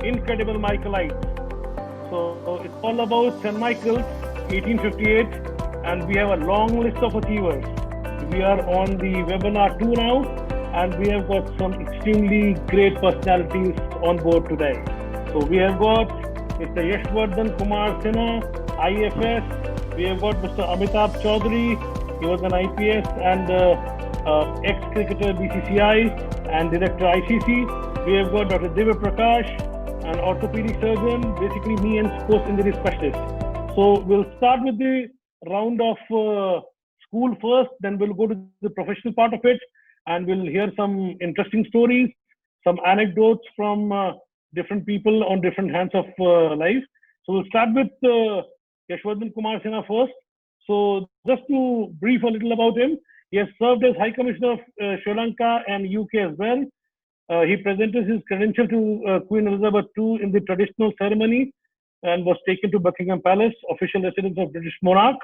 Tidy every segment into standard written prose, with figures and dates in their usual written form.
Incredible Michaelites. So it's all about St. Michael's, 1858, and we have a long list of achievers. We are on the webinar 2 now, and we have got some extremely great personalities on board today. So we have got Mr. Yashvardhan Kumar Sinha, IFS. We have got Mr. Amitabh Choudhary. He was an IPS and ex-cricketer BCCI and director ICC. We have got Dr. Divya Prakash, an orthopedic surgeon, basically me and sports injury specialist. So we'll start with the round of school first, then we'll go to the professional part of it, and we'll hear some interesting stories, some anecdotes from different people on different hands of life. So we'll start with Yashvardhan Kumar Sinha first. So just to brief a little about him, he has served as High Commissioner of Sri Lanka and UK as well. He presented his credential to Queen Elizabeth II in the traditional ceremony and was taken to Buckingham Palace, official residence of British monarch.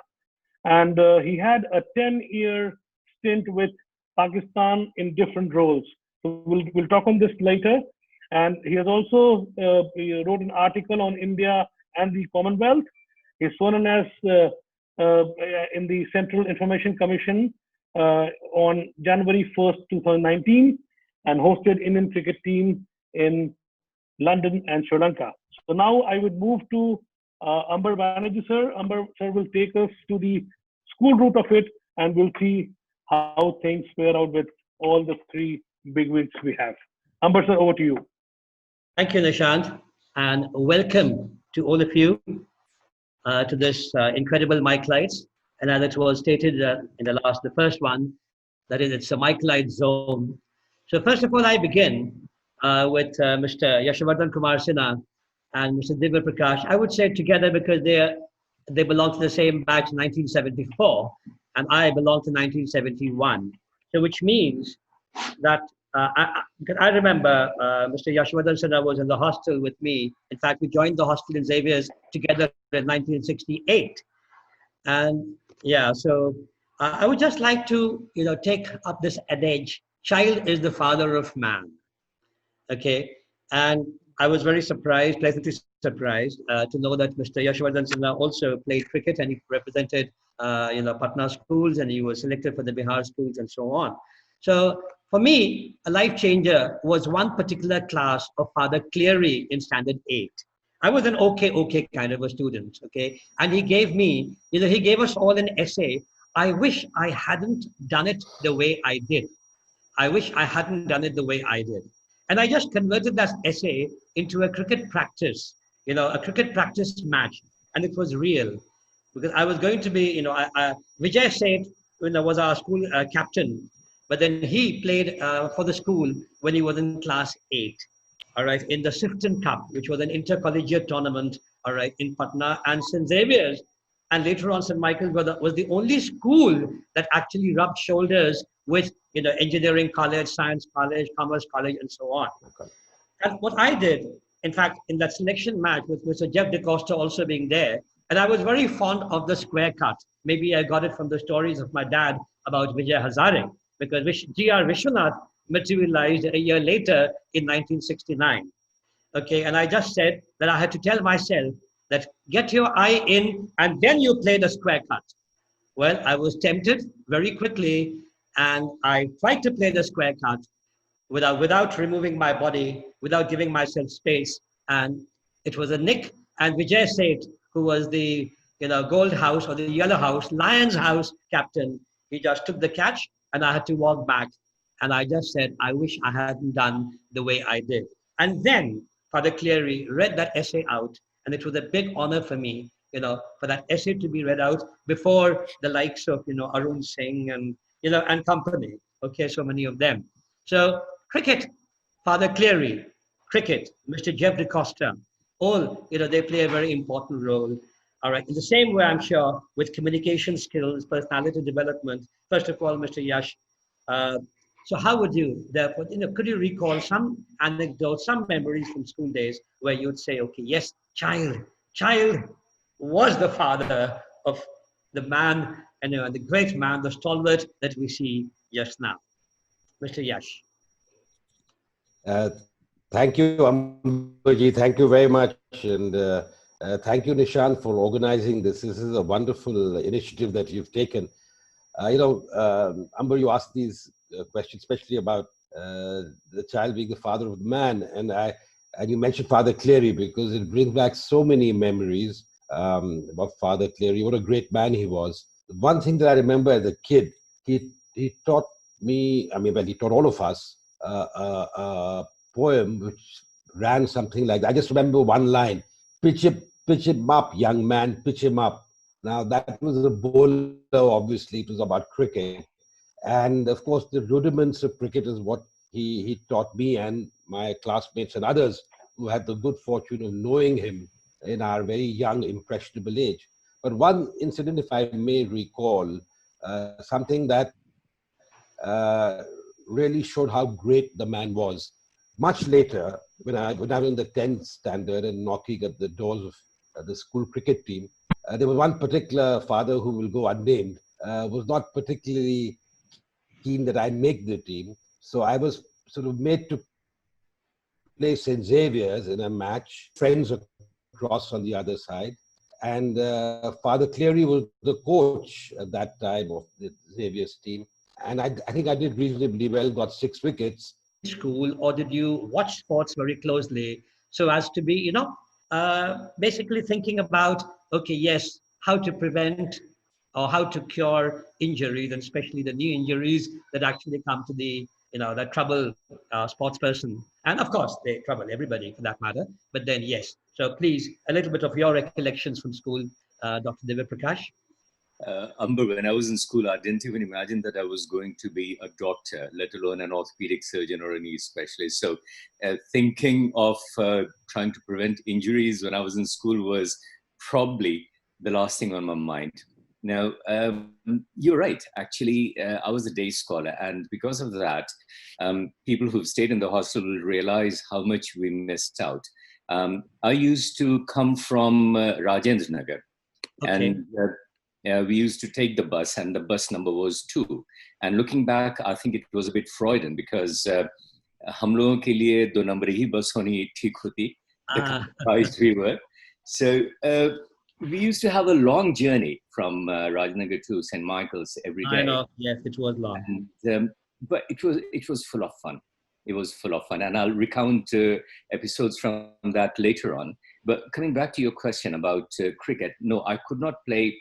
And he had a 10-year stint with Pakistan in different roles. So we'll talk on this later. And he has also he wrote an article on India and the Commonwealth. He's sworn in as in the Central Information Commission on January 1st, 2019, and hosted Indian cricket team in London and Sri Lanka. So now I would move to Amber Banerjee sir. Amber sir will take us to the school route of it, and we'll see how things fare out with all the three big wigs we have. Amber sir, over to you. Thank you, Nishant, and welcome to all of you to this incredible Michaelites. And as it was stated in the first one, that is, it's a Michaelite zone. So first of all, I begin with Mr. Yashvardhan Kumar Sinha and Mr. Divya Prakash. I would say together because they belong to the same batch, 1974, and I belong to 1971. So which means that I remember Mr. Yashvardhan Sinha was in the hostel with me. In fact, we joined the hostel in Xavier's together in 1968. And yeah, so I would just like to, take up this adage, child is the father of man. Okay. And I was very surprised, pleasantly surprised to know that Mr. Yashvardhan Sinha also played cricket, and he represented, Patna schools, and he was selected for the Bihar schools and so on. So for me, a life changer was one particular class of Father Cleary in Standard 8. I was an okay kind of a student, okay? And he gave me, he gave us all an essay. I wish I hadn't done it the way I did. I wish I hadn't done it the way I did. And I just converted that essay into a cricket practice, a cricket practice match. And it was real. Because I was going to be, Vijay Seth, was our school captain. But then he played for the school when he was in class 8. All right, in the Sifton Cup, which was an intercollegiate tournament, all right, in Patna and St. Xavier's. And later on, St. Michael's was the only school that actually rubbed shoulders with, engineering college, science college, commerce college, and so on. Okay. And what I did, in fact, in that selection match with Mr. Jeff DeCosta also being there, and I was very fond of the square cut. Maybe I got it from the stories of my dad about Vijay Hazare, because G.R. Vishwanath materialized a year later in 1969. Okay, and I just said that I had to tell myself that get your eye in and then you play the square cut. Well, I was tempted very quickly, and I tried to play the square cut without removing my body, without giving myself space. And it was a nick, and Vijay Seth, who was the Gold House or the Yellow House, Lions House captain, he just took the catch, and I had to walk back. And I just said, I wish I hadn't done the way I did. And then Father Cleary read that essay out, and it was a big honor for me, for that essay to be read out before the likes of, Arun Singh and, and company. Okay, so many of them. So cricket, Father Cleary, cricket, Mr. Jeff DeCosta, all, they play a very important role. All right, in the same way, I'm sure, with communication skills, personality development, first of all, Mr. Yash, so how would you, therefore, could you recall some anecdotes, some memories from school days where you'd say, okay, yes, child was the father of the man, and the great man, the stalwart that we see just now. Mr. Yash. Thank you, Amberji. Thank you very much. And thank you, Nishan, for organizing this. This is a wonderful initiative that you've taken. Amber, you asked these questions, especially about the child being the father of the man. And you mentioned Father Cleary because it brings back so many memories about Father Cleary. What a great man he was. One thing that I remember as a kid, he taught me, well, he taught all of us a poem which ran something like that. I just remember one line: pitch him up, young man, pitch him up. Now that was a bowler, obviously it was about cricket. And of course, the rudiments of cricket is what he taught me and my classmates and others who had the good fortune of knowing him in our very young, impressionable age. But one incident, if I may recall, something that really showed how great the man was. Much later, when I was in the 10th standard and knocking at the doors of the school cricket team, there was one particular father who will go unnamed, was not particularly keen that I make the team. So I was sort of made to play St. Xavier's in a match, friends across on the other side. And Father Cleary was the coach at that time of the Xavier's team. And I think I did reasonably well, got 6 wickets. School, or did you watch sports very closely so as to be, basically thinking about, okay, yes, how to prevent or how to cure injuries, and especially the new injuries that actually come to the, that trouble sports person. And of course, they trouble everybody for that matter. But then, yes. So please, a little bit of your recollections from school, Dr. Divya Prakash. Amber, when I was in school, I didn't even imagine that I was going to be a doctor, let alone an orthopedic surgeon or a knee specialist. So thinking of trying to prevent injuries when I was in school was probably the last thing on my mind. Now, you're right. Actually, I was a day scholar. And because of that, people who've stayed in the hostel will realize how much we missed out. I used to come from Rajendra Nagar. Okay. And we used to take the bus, and the bus number was 2. And looking back, I think it was a bit Freudian because हम लोगों के लिए 2 number ही bus होनी ठीक होती, the kind of guys we were. So we used to have a long journey from Rajnagar to St. Michael's every day. I know, yes, it was long. And, but it was full of fun. It was full of fun, and I'll recount episodes from that later on. But coming back to your question about cricket, no, I could not play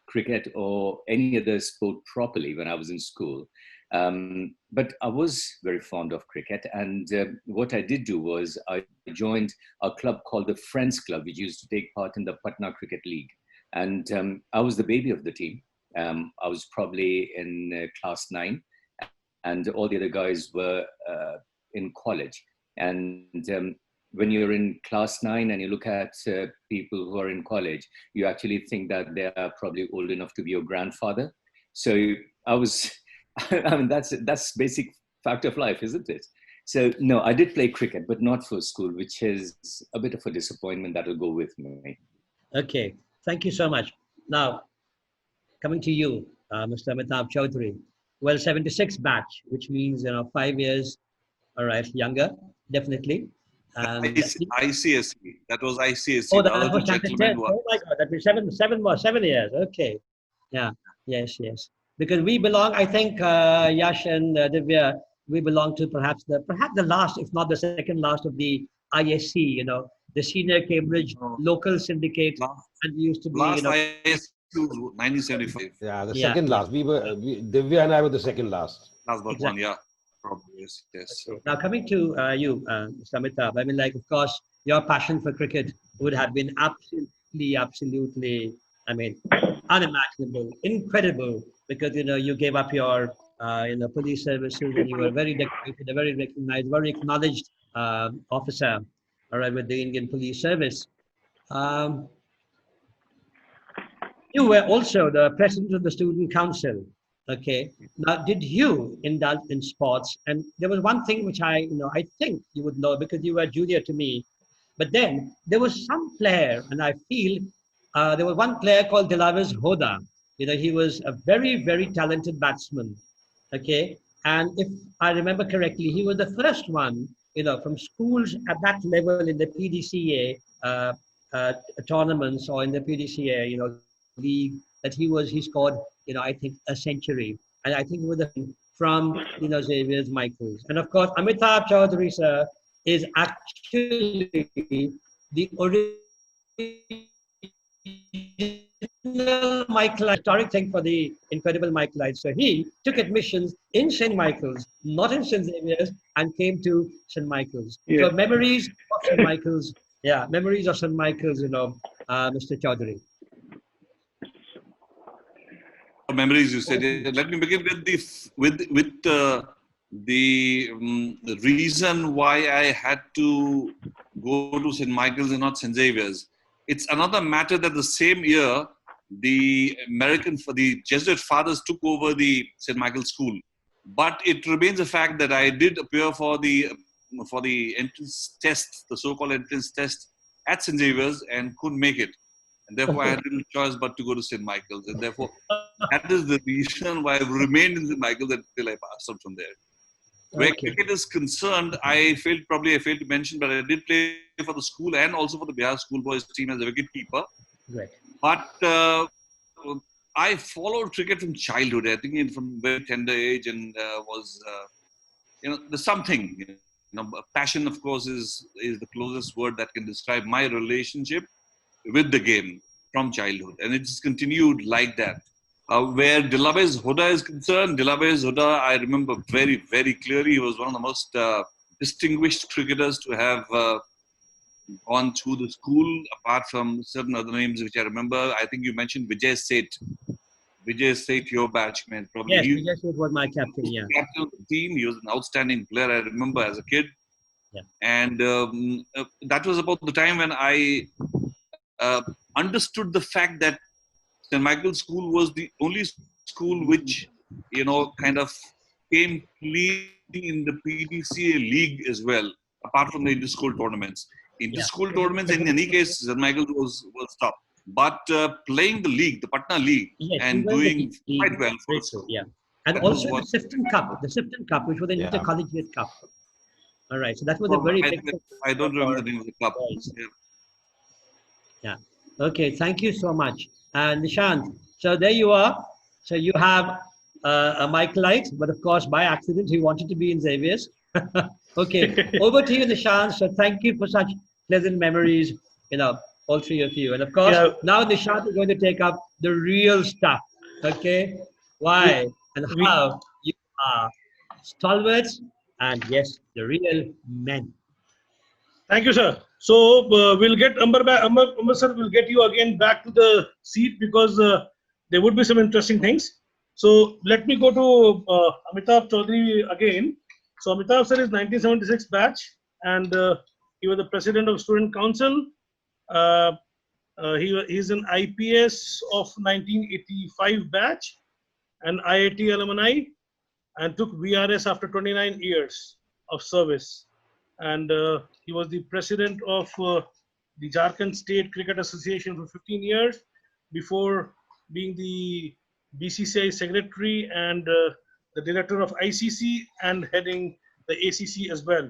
cricket or any other sport properly when I was in school. But I was very fond of cricket. And what I did do was I joined a club called the Friends Club, which used to take part in the Patna Cricket League. And I was the baby of the team. I was probably in class 9, and all the other guys were in college. And when you're in class 9 and you look at people who are in college, you actually think that they are probably old enough to be your grandfather. So I was, that's basic fact of life, isn't it? So no, I did play cricket, but not for school, which is a bit of a disappointment that will go with me. Okay, thank you so much. Now, coming to you, Mr. Amitabh Choudhary. Well, 76 batch, which means 5 years, all right, younger, definitely. ICSC. That was ICSC. Oh, the that other was two gentlemen were. Oh my God, that was 7 years. Okay, yeah, yes. Because we belong, I think, Yash and Divya, we belong to perhaps the last, if not the second last of the ISC. The senior Cambridge local syndicate, and we used to be. Last ISC was 1975. Yeah, the second last. Divya and I were the second last. Last but one, yeah. Probably, yes. Okay. Now coming to you, Mr. Amitabh, of course, your passion for cricket would have been absolutely, unimaginable, incredible, because, you gave up your, police services and you were very decorated, a very recognized, very acknowledged officer, all right, with the Indian Police Service. You were also the president of the Student Council. Okay. Now, did you indulge in sports? And there was one thing which I think you would know because you were junior to me. But then there was some player, and I feel there was one player called Dilaviz Hoda. He was a very, very talented batsman. Okay. And if I remember correctly, he was the first one from schools at that level in the PDCA tournaments or in the PDCA, league that he scored, I think a century. And I think with from, Xavier's Michaels. And of course, Amitabh Choudhary, sir, is actually the original Michaelite, historic thing for the Incredible Michaelites. So he took admissions in St. Michael's, not in St. Xavier's, and came to St. Michael's. Yeah. So memories of St. Michael's, memories of St. Michael's, Mr. Choudhary. Memories, you said. Let me begin with the reason why I had to go to St. Michael's and not St. Xavier's. It's another matter that the same year the Jesuit fathers took over the St. Michael's school, but it remains a fact that I did appear for the entrance test, the so-called entrance test at St. Xavier's, and couldn't make it. And therefore, I had little choice but to go to St. Michael's. And therefore, that is the reason why I've remained in St. Michael's until I passed out from there. Where cricket is concerned, I failed to mention, but I did play for the school and also for the Bihar schoolboys team as a wicketkeeper. Right. But I followed cricket from childhood. I think from very tender age, and there's something. Passion, of course, is the closest word that can describe my relationship with the game from childhood, and it's continued like that. Where Dilawez Huda is concerned, Dilawez Huda, I remember very, very clearly. He was one of the most distinguished cricketers to have gone through the school, apart from certain other names which I remember. I think you mentioned Vijay Seth. Vijay Seth, your batchman. Probably. Yes, Vijay Seth was my captain, yeah. Captain of the team. He was an outstanding player, I remember, as a kid. Yeah. And that was about the time when I understood the fact that St. Michael's School was the only school which, kind of came clean in the PDCA league as well, apart from the inter-school tournaments. Inter-school tournaments, in any case, St. Michael's was top. But playing the league, the Patna league, and doing quite well for us. Yeah. And also the Sifton Cup, which was the intercollegiate cup. All right, so that was a very big... I don't remember the name of the cup. Yeah. Okay, thank you so much. And Nishant, so there you are. So you have a Michaelite, but of course, by accident, he wanted to be in Xavier's. Okay, over to you, Nishant. So thank you for such pleasant memories, all three of you. And of course, now Nishant is going to take up the real stuff. Okay, why and how you are stalwarts and yes, the real men. Thank you, sir. So we'll get Amber sir will get you again back to the seat because there would be some interesting things. So let me go to Amitabh Choudhary again. So Amitabh sir is 1976 batch, and he was the president of Student Council. He's an IPS of 1985 batch, and IIT alumni, and took VRS after 29 years of service. And he was the president of the Jharkhand State Cricket Association for 15 years before being the BCCI secretary and the director of ICC and heading the ACC as well.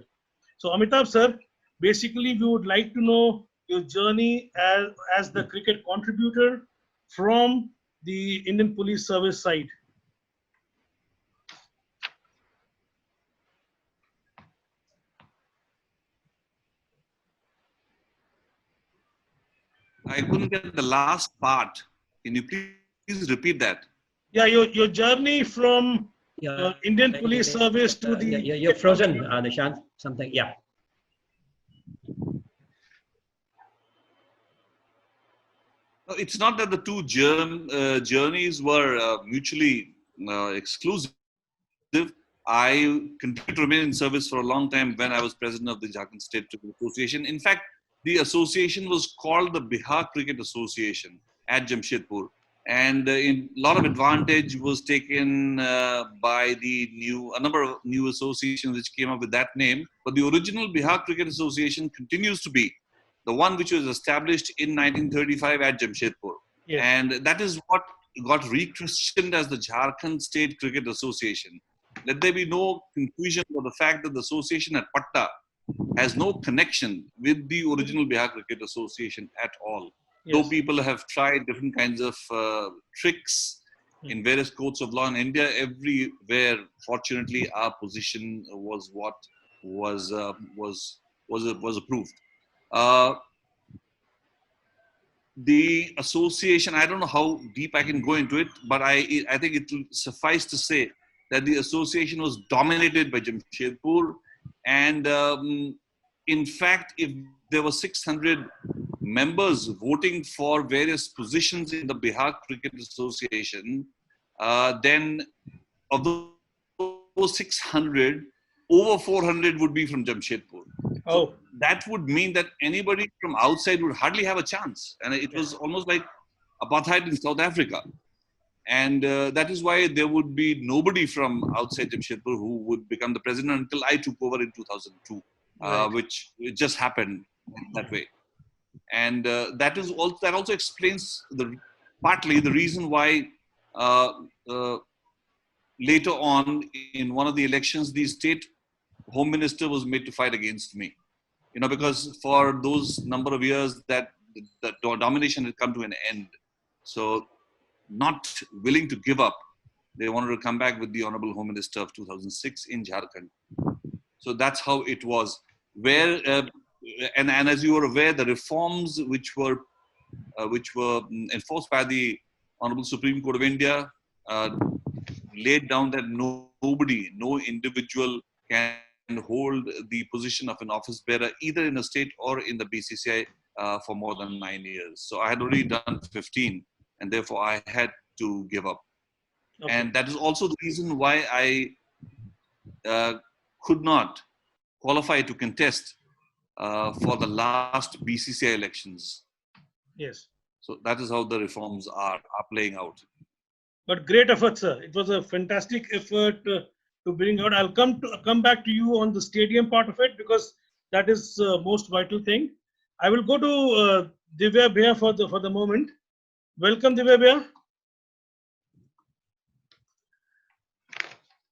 So Amitabh sir, basically we would like to know your journey as the cricket contributor from the Indian Police Service side. I couldn't get the last part. Can you please repeat that? Yeah, your journey from Indian Police Service to the... You're frozen, Nishant. Something, yeah. It's not that the two journeys were mutually exclusive. I continued to remain in service for a long time when I was president of the Jharkhand State Cricket Association. In fact, the association was called the Bihar Cricket Association at Jamshedpur. And a lot of advantage was taken by a number of new associations which came up with that name. But the original Bihar Cricket Association continues to be the one which was established in 1935 at Jamshedpur. Yes. And that is what got rechristened as the Jharkhand State Cricket Association. Let there be no confusion about the fact that the association at Patna has no connection with the original Bihar Cricket Association at all. Yes. Though people have tried different kinds of tricks in various courts of law in India, everywhere, fortunately, our position was what was approved. The association, I don't know how deep I can go into it, but I think it will suffice to say that the association was dominated by Jamshedpur. And in fact, if there were 600 members voting for various positions in the Bihar Cricket Association, then of those 600, over 400 would be from Jamshedpur. Oh. So that would mean that anybody from outside would hardly have a chance. And it was almost like apartheid in South Africa. And that is why there would be nobody from outside Jamshedpur who would become the president until I took over in 2002, Right. which it just happened that way. And that also explains partly the reason why later on in one of the elections, the state home minister was made to fight against me. Because for those number of years that the domination had come to an end. So not willing to give up, they wanted to come back with the Honorable Home Minister of 2006 in Jharkhand. So that's how it was. Where and as you are aware, the reforms which were enforced by the Honorable Supreme Court of India laid down that no individual can hold the position of an office bearer either in a state or in the BCCI for more than 9 years. So I had already done 15, and therefore I had to give up. Okay. And that is also the reason why I could not qualify to contest for the last BCCI elections. Yes. So that is how the reforms are playing out. But great effort, sir. It was a fantastic effort to bring out. I'll come back to you on the stadium part of it, because that is the most vital thing. I will go to Divya Bhaiya for the moment. Welcome, Divya Bhaiya.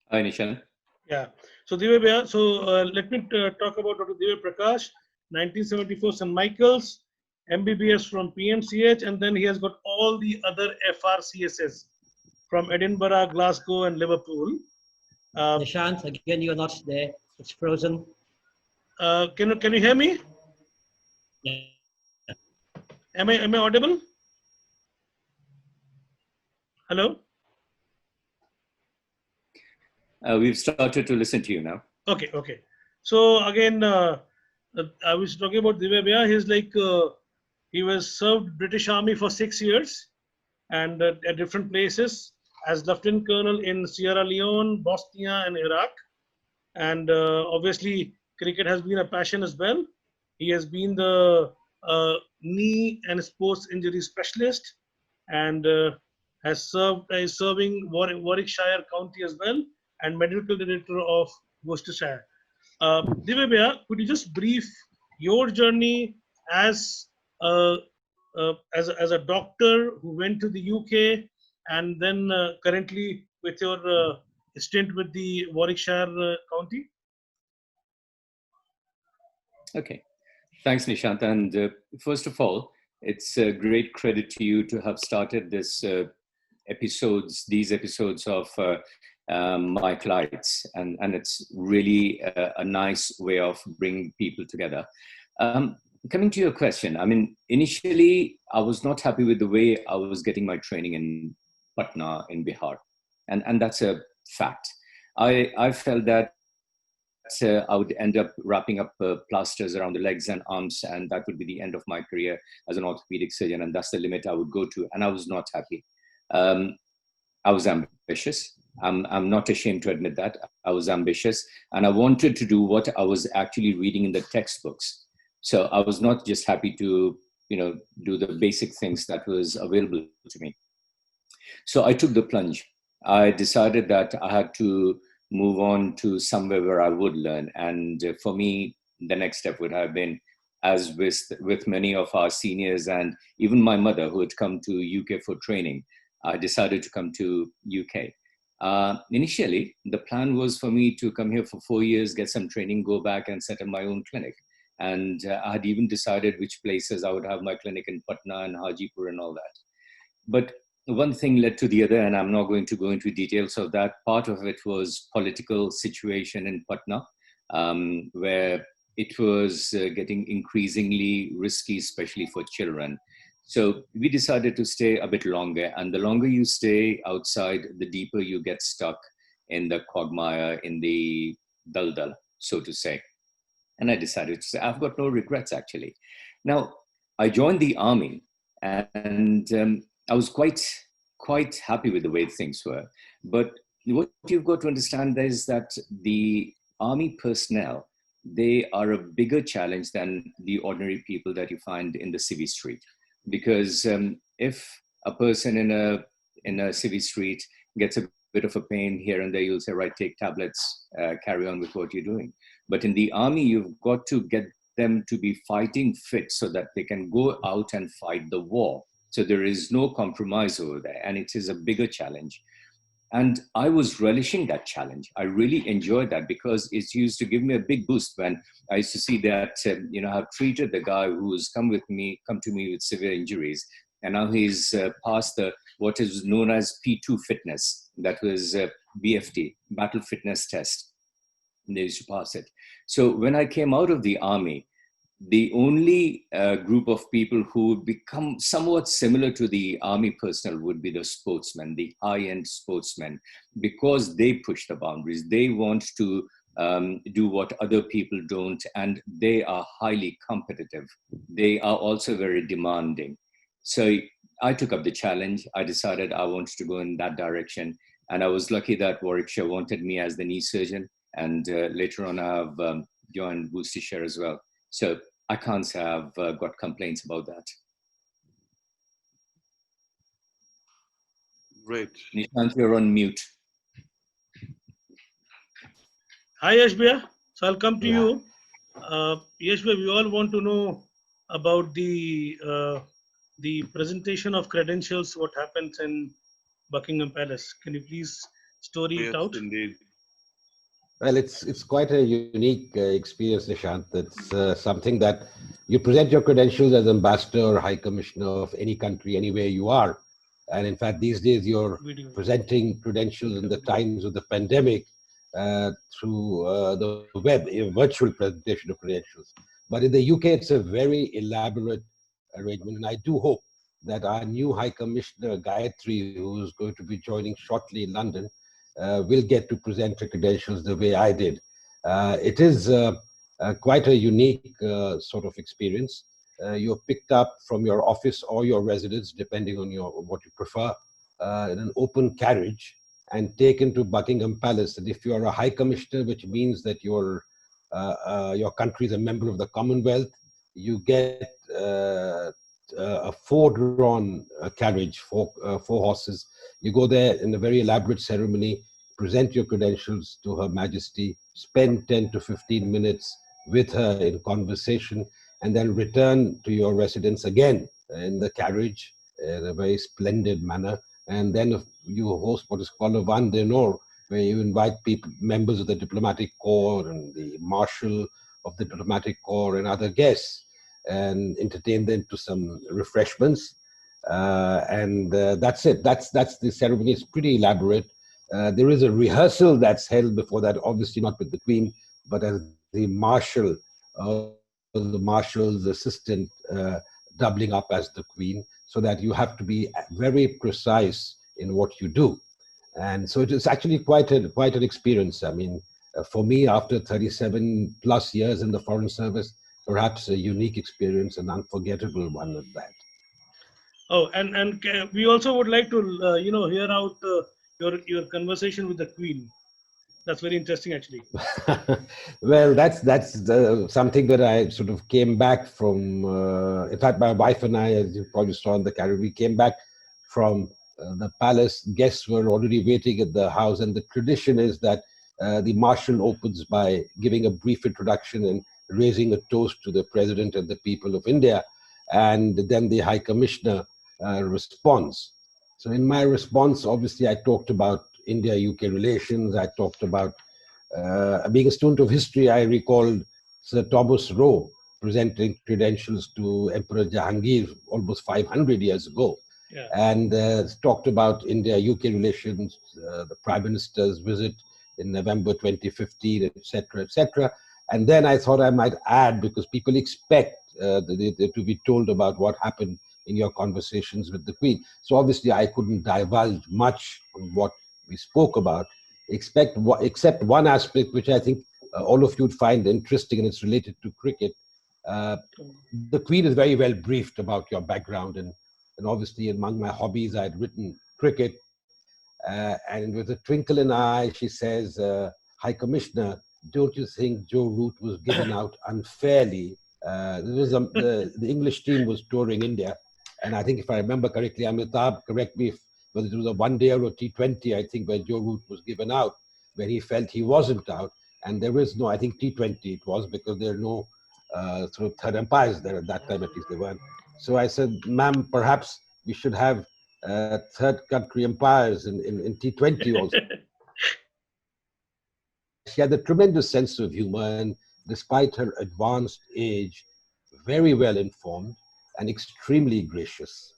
Hi, Nishan. Yeah. So Divya Bhaiya, let me talk about Dr. Divya Prakash, 1974 St. Michael's, MBBS from PMCH, and then he has got all the other FRCSS from Edinburgh, Glasgow, and Liverpool. Nishant, again, you're not there. It's frozen. Can you hear me? Yeah. Am I audible? Hello? We've started to listen to you now. Okay. So again, I was talking about Divya Bhaiya. He's like, he was served British Army for 6 years and at different places as Lieutenant Colonel in Sierra Leone, Bosnia, and Iraq. And obviously, cricket has been a passion as well. He has been the knee and sports injury specialist, and is serving Warwickshire County as well, and medical director of Worcestershire. Divya Bhaiya, could you just brief your journey as a doctor who went to the UK and then currently with your stint with the Warwickshire County? Okay. Thanks, Nishant. And first of all, it's a great credit to you to have started these episodes of Michaelites. And it's really a nice way of bringing people together. Coming to your question, I mean, initially, I was not happy with the way I was getting my training in Patna in Bihar. And that's a fact. I felt that I would end up wrapping up plasters around the legs and arms, and that would be the end of my career as an orthopedic surgeon, and that's the limit I would go to. And I was not happy. I was ambitious. I'm not ashamed to admit that. I was ambitious, and I wanted to do what I was actually reading in the textbooks. So I was not just happy to, do the basic things that was available to me. So I took the plunge. I decided that I had to move on to somewhere where I would learn. And for me, the next step would have been, as with many of our seniors and even my mother who had come to UK for training, I decided to come to UK. Initially, the plan was for me to come here for 4 years, get some training, go back and set up my own clinic. And I had even decided which places I would have my clinic in Patna and Hajipur and all that. But one thing led to the other, and I'm not going to go into details of that. Part of it was political situation in Patna, where it was getting increasingly risky, especially for children. So we decided to stay a bit longer. And the longer you stay outside, the deeper you get stuck in the quagmire, in the daldal, so to say. And I decided to say, I've got no regrets, actually. Now, I joined the army, and I was quite happy with the way things were. But what you've got to understand is that the army personnel, they are a bigger challenge than the ordinary people that you find in the civvy street. Because if a person in a civvy street gets a bit of a pain here and there, you'll say, right, take tablets, carry on with what you're doing. But in the army, you've got to get them to be fighting fit so that they can go out and fight the war. So there is no compromise over there, and it is a bigger challenge. And I was relishing that challenge. I really enjoyed that because it used to give me a big boost when I used to see that, I've treated the guy who's come to me with severe injuries. And now he's passed what is known as P2 fitness. That was BFT, battle fitness test. And they used to pass it. So when I came out of the army, the only group of people who would become somewhat similar to the army personnel would be the sportsmen, the high-end sportsmen, because they push the boundaries. They want to do what other people don't, and they are highly competitive. They are also very demanding. So I took up the challenge. I decided I wanted to go in that direction. And I was lucky that Warwickshire wanted me as the knee surgeon. And later on, I've joined Worcestershire as well. So I can't say I've got complaints about that. Great. Nishant, you're on mute. Hi, Yashvardhan. So I'll come to you. Yashvardhan, we all want to know about the presentation of credentials, what happens in Buckingham Palace. Can you please story it out? Indeed. Well, it's quite a unique experience, Nishant. It's something that you present your credentials as ambassador or high commissioner of any country, anywhere you are. And in fact, these days you're presenting credentials in the times of the pandemic through the web, a virtual presentation of credentials. But in the UK, it's a very elaborate arrangement. And I do hope that our new High Commissioner, Gayatri, who's going to be joining shortly in London, will get to present her credentials the way I did. It is quite a unique sort of experience. You're picked up from your office or your residence, depending on what you prefer, in an open carriage and taken to Buckingham Palace. And if you're a High Commissioner, which means that your country is a member of the Commonwealth, you get a four-drawn carriage, four horses. You go there in a very elaborate ceremony, present your credentials to Her Majesty, spend 10 to 15 minutes with her in conversation, and then return to your residence again in the carriage in a very splendid manner. And then you host what is called a vin d'honneur, where you invite members of the diplomatic corps and the marshal of the diplomatic corps and other guests, and entertain them to some refreshments. That's it. That's the ceremony. It's pretty elaborate. There is a rehearsal that's held before that, obviously not with the Queen, but as the marshal, the marshal's assistant, doubling up as the Queen, so that you have to be very precise in what you do. And so it is actually quite an experience. I mean, for me, after 37 plus years in the Foreign Service, perhaps a unique experience, an unforgettable one at that. Oh, and we also would like to hear out your conversation with the Queen. That's very interesting, actually. Well, that's something that I sort of came back from. In fact, my wife and I, as you probably saw in the carriage, we came back from the palace. Guests were already waiting at the house, and the tradition is that the marshal opens by giving a brief introduction and raising a toast to the President and the people of India, and then the High Commissioner responds. So in my response, obviously, I talked about India-UK relations. I talked about, being a student of history, I recalled Sir Thomas Roe presenting credentials to Emperor Jahangir almost 500 years ago. Yeah. And talked about India-UK relations, the Prime Minister's visit in November 2015, etc., etc. And then I thought I might add, because people expect to be told about what happened in your conversations with the Queen. So obviously I couldn't divulge much on what we spoke about, except one aspect which I think all of you would find interesting, and it's related to cricket. The Queen is very well briefed about your background, and obviously among my hobbies I had written cricket. And with a twinkle in her eye, she says, High Commissioner, don't you think Joe Root was given out unfairly? The English team was touring India, and I think if I remember correctly, Amitabh, correct me if whether it was a one-day or T20, I think, where Joe Root was given out, where he felt he wasn't out. And there is no, I think T20 it was, because there are no sort of third umpires there at that time, at least there weren't. So I said, ma'am, perhaps we should have third country umpires in T20 also. She had a tremendous sense of humor, and despite her advanced age, very well informed and extremely gracious.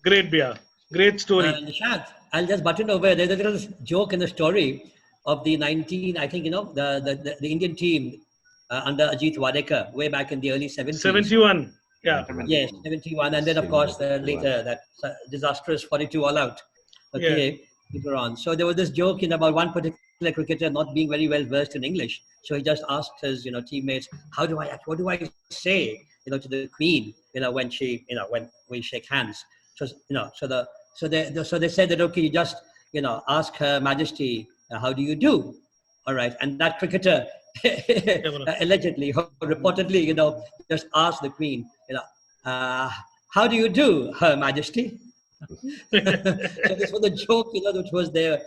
Great, Bia. Great story. Nishant, I'll just button over. There's a little joke in the story of the 19, I think, the Indian team under Ajit Wadekar way back in the early 70s. 71. Yeah. Yes, 71. And then, of course, later that disastrous 42 all out. Okay, later on. So there was this joke about one particular cricketer not being very well versed in English. So he just asked his, teammates, what do I say, to the Queen, when she, when we shake hands. So, so they said that, okay, you just, ask Her Majesty, how do you do? All right. And that cricketer allegedly, reportedly, just asked the Queen, how do you do, Her Majesty? So this was a joke, which was there,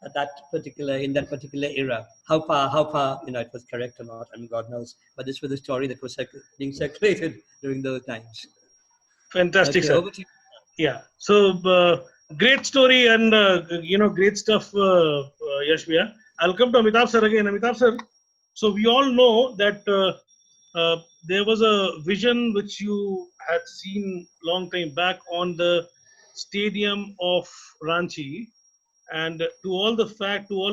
at in that particular era. How far, it was correct or not, I mean, God knows. But this was a story that was being circulated during those times. Fantastic, Okay, sir. over to you. Yeah. So great story and great stuff, Yashvardhan. I'll come to Amitabh sir again. Amitabh sir. So we all know that there was a vision which you had seen long time back on the stadium of Ranchi, and to all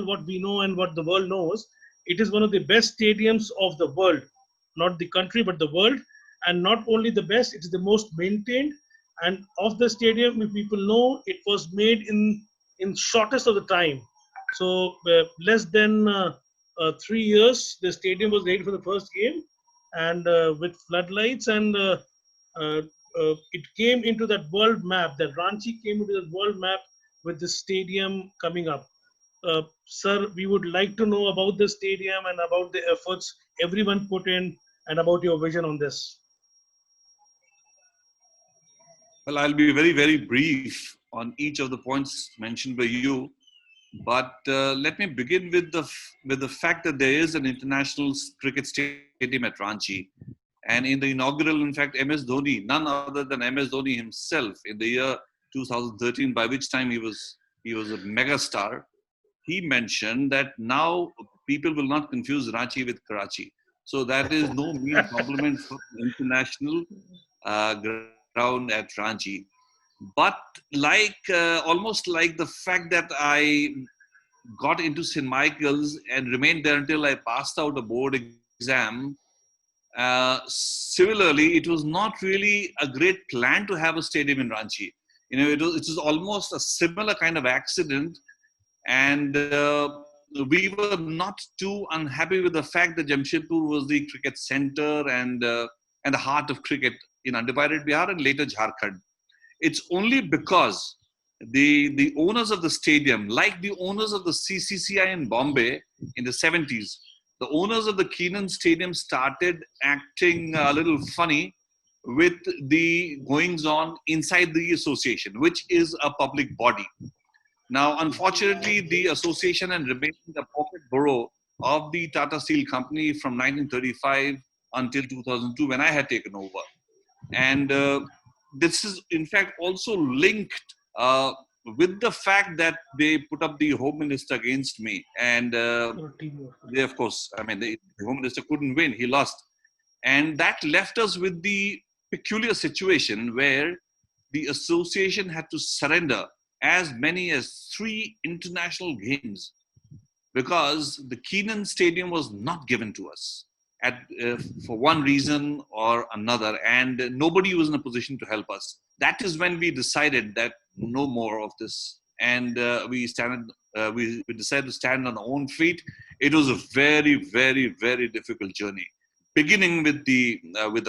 what we know and what the world knows, it is one of the best stadiums of the world, not the country but the world. And not only the best, it is the most maintained. And of the stadium, if people know, it was made in shortest of the time. So less than 3 years, the stadium was ready for the first game, and with floodlights, and it came into that world map. That Ranchi came into the world map with the stadium coming up. Sir, we would like to know about the stadium and about the efforts everyone put in, and about your vision on this. Well, I'll be very, very brief on each of the points mentioned by you. But let me begin with the fact that there is an international cricket stadium at Ranchi. And in the inaugural, in fact, MS Dhoni, none other than MS Dhoni himself, in the year 2013, by which time he was a mega star, he mentioned that now people will not confuse Ranchi with Karachi. So that is no mean compliment for international ground at Ranchi. But almost like the fact that I got into St. Michael's and remained there until I passed out a board exam, similarly, it was not really a great plan to have a stadium in Ranchi. It was almost a similar kind of accident, and we were not too unhappy with the fact that Jamshedpur was the cricket center and the heart of cricket in undivided Bihar and later Jharkhand. It's only because the owners of the stadium, like the owners of the CCCI in Bombay in the 70s, the owners of the Keenan Stadium started acting a little funny with the goings-on inside the association, which is a public body. Now, unfortunately, the association had remained the pocket borough of the Tata Steel Company from 1935 until 2002, when I had taken over. And this is, in fact, also linked with the fact that they put up the Home Minister against me, and they, of course, I mean, the Home Minister couldn't win, he lost. And that left us with the peculiar situation where the association had to surrender as many as 3 international games because the Keenan Stadium was not given to us for one reason or another, and nobody was in a position to help us. That is when we decided that no more of this, and we decided to stand on our own feet. It was a very, very, very difficult journey, beginning with the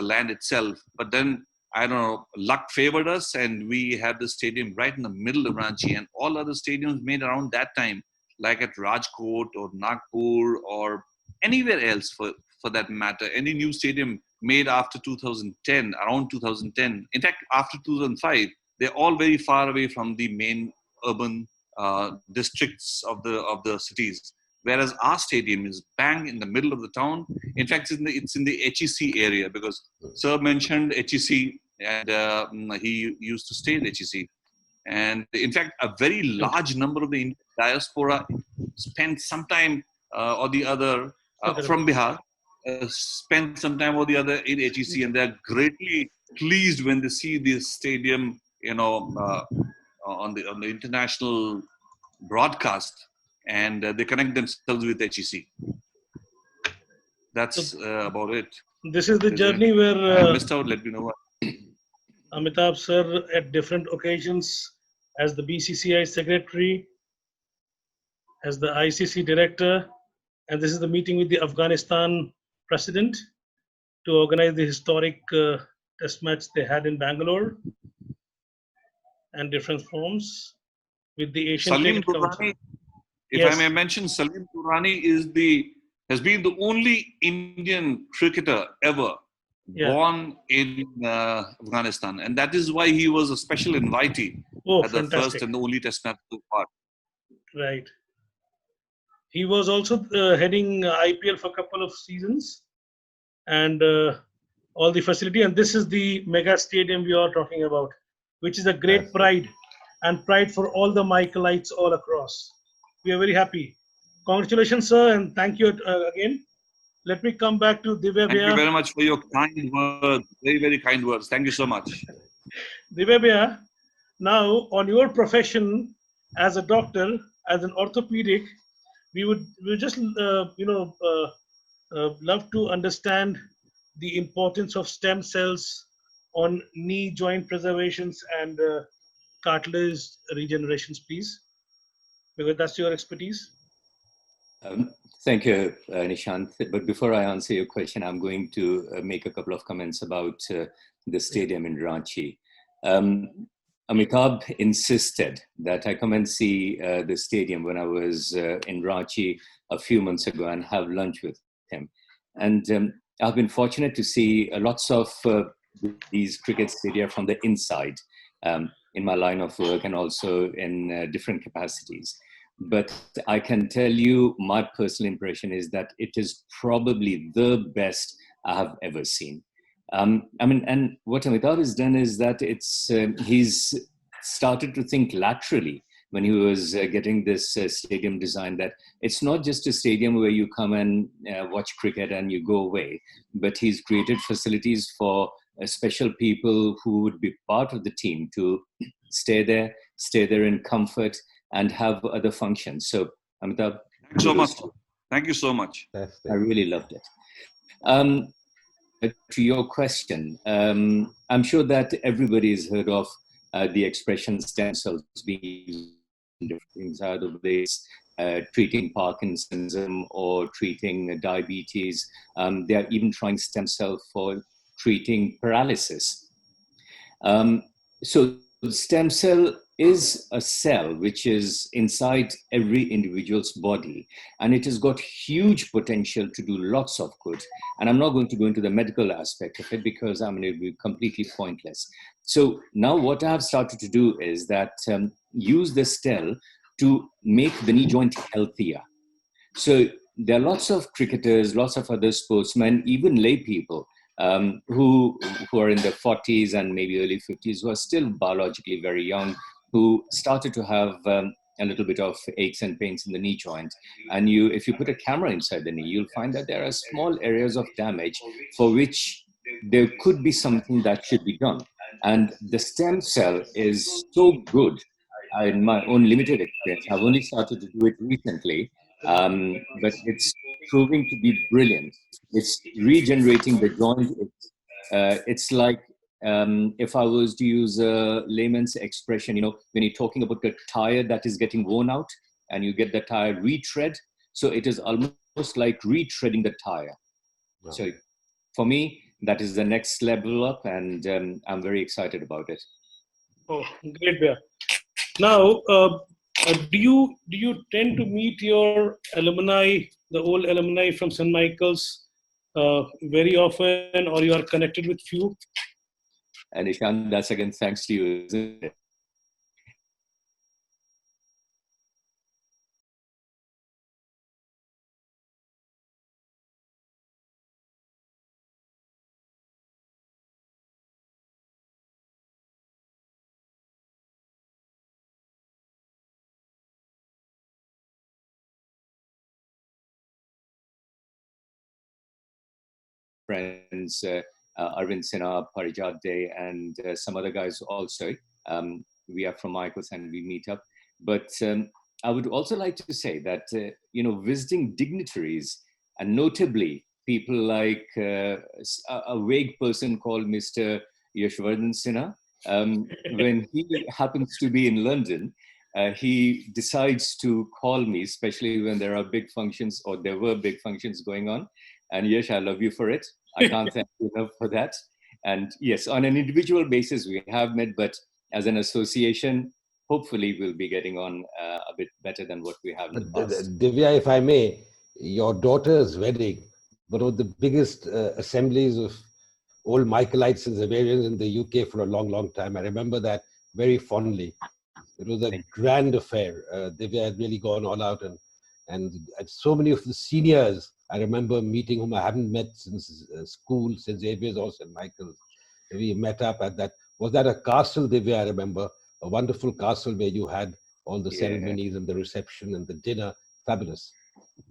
land itself, but then, I don't know, luck favored us, and we had the stadium right in the middle of Ranchi, and all other stadiums made around that time, like at Rajkot or Nagpur or anywhere else for that matter, any new stadium made after 2010, around 2010, in fact, after 2005, they're all very far away from the main urban districts of the cities. Whereas our stadium is bang in the middle of the town. In fact, it's in the HEC area, because Sir mentioned HEC, and he used to stay in HEC. And in fact, a very large number of the Indian diaspora spent some time or the other from Bihar, spent some time or the other in HEC, and they're greatly pleased when they see this stadium, on the international broadcast, and they connect themselves with HEC. That's about it. This is the journey where I missed out. Let me know. Amitabh sir, at different occasions, as the BCCI secretary, as the ICC director, and this is the meeting with the Afghanistan president to organize the historic test match they had in Bangalore, and different forms with the Asian Salim Cricket Council. Durrani, if I may mention, Salim Durrani has been the only Indian cricketer ever born in Afghanistan, and that is why he was a special invitee at the first and the only test match so far. Right. He was also heading IPL for a couple of seasons, and all the facility. And this is the mega stadium we are talking about, which is a great pride and pride for all the Michaelites all across. We are very happy. Congratulations, sir, and thank you again. Let me come back to Divya. Thank you very much for your kind words. Very, very kind words. Thank you so much. Divya, now on your profession as a doctor, as an orthopedic, we would just love to understand the importance of stem cells on knee joint preservations and cartilage regenerations, please, because that's your expertise. Thank you, Nishant. But before I answer your question, I'm going to make a couple of comments about the stadium in Ranchi. Amitabh insisted that I come and see the stadium when I was in Ranchi a few months ago and have lunch with him. And I've been fortunate to see lots of these cricket stadia from the inside in my line of work and also in different capacities. But I can tell you my personal impression is that it is probably the best I have ever seen. And what Amitabh has done is that he's started to think laterally when he was getting this stadium design, that it's not just a stadium where you come and watch cricket and you go away, but he's created facilities for special people who would be part of the team to stay there in comfort and have other functions. So, Amitabh, thank you so much. Thank you so much. I really loved it. To your question, I'm sure that everybody has heard of the expression stem cells being used in different things, either this treating Parkinsonism or treating diabetes. They are even trying stem cell for treating paralysis. So stem cell is a cell which is inside every individual's body, and it has got huge potential to do lots of good. And I'm not going to go into the medical aspect of it because it would be completely pointless. So now what I have started to do is that use this cell to make the knee joint healthier. So there are lots of cricketers, lots of other sportsmen, even lay people who are in their 40s and maybe early 50s, who are still biologically very young, who started to have a little bit of aches and pains in the knee joint. And if you put a camera inside the knee, you'll find that there are small areas of damage for which there could be something that should be done. And the stem cell is so good. In my own limited experience, I've only started to do it recently, but it's proving to be brilliant. It's regenerating the joint. It's like, if I was to use a layman's expression, when you're talking about a tire that is getting worn out and you get the tire retread, so it is almost like retreading the tire. Wow. So for me, that is the next level up, and I'm very excited about it. Oh, great, Bia. Now, do you tend to meet your alumni, the old alumni from St. Michael's, very often, or you are connected with few? And Ishan, that's again thanks to you, isn't it? Friends, Arvind Sinha, Parijat Day, and some other guys also. We are from Michael's and we meet up. But I would also like to say that, visiting dignitaries, and notably people like a vague person called Mr. Yashvardhan Sinha, when he happens to be in London, he decides to call me, especially when there are big functions, or there were big functions going on. And Yash, I love you for it. I can't thank you enough for that. And yes, on an individual basis, we have met, but as an association, hopefully we'll be getting on a bit better than what we have in the past. Divya, if I may, your daughter's wedding, one of the biggest assemblies of old Michaelites and Xaverians in the UK for a long, long time. I remember that very fondly. It was a grand affair. Divya had really gone all out, and so many of the seniors I remember meeting whom I haven't met since school, St. Xavier's or St. Michael's. We met up at that. Was that a castle, Divya? I remember a wonderful castle where you had all the ceremonies and the reception and the dinner. Fabulous.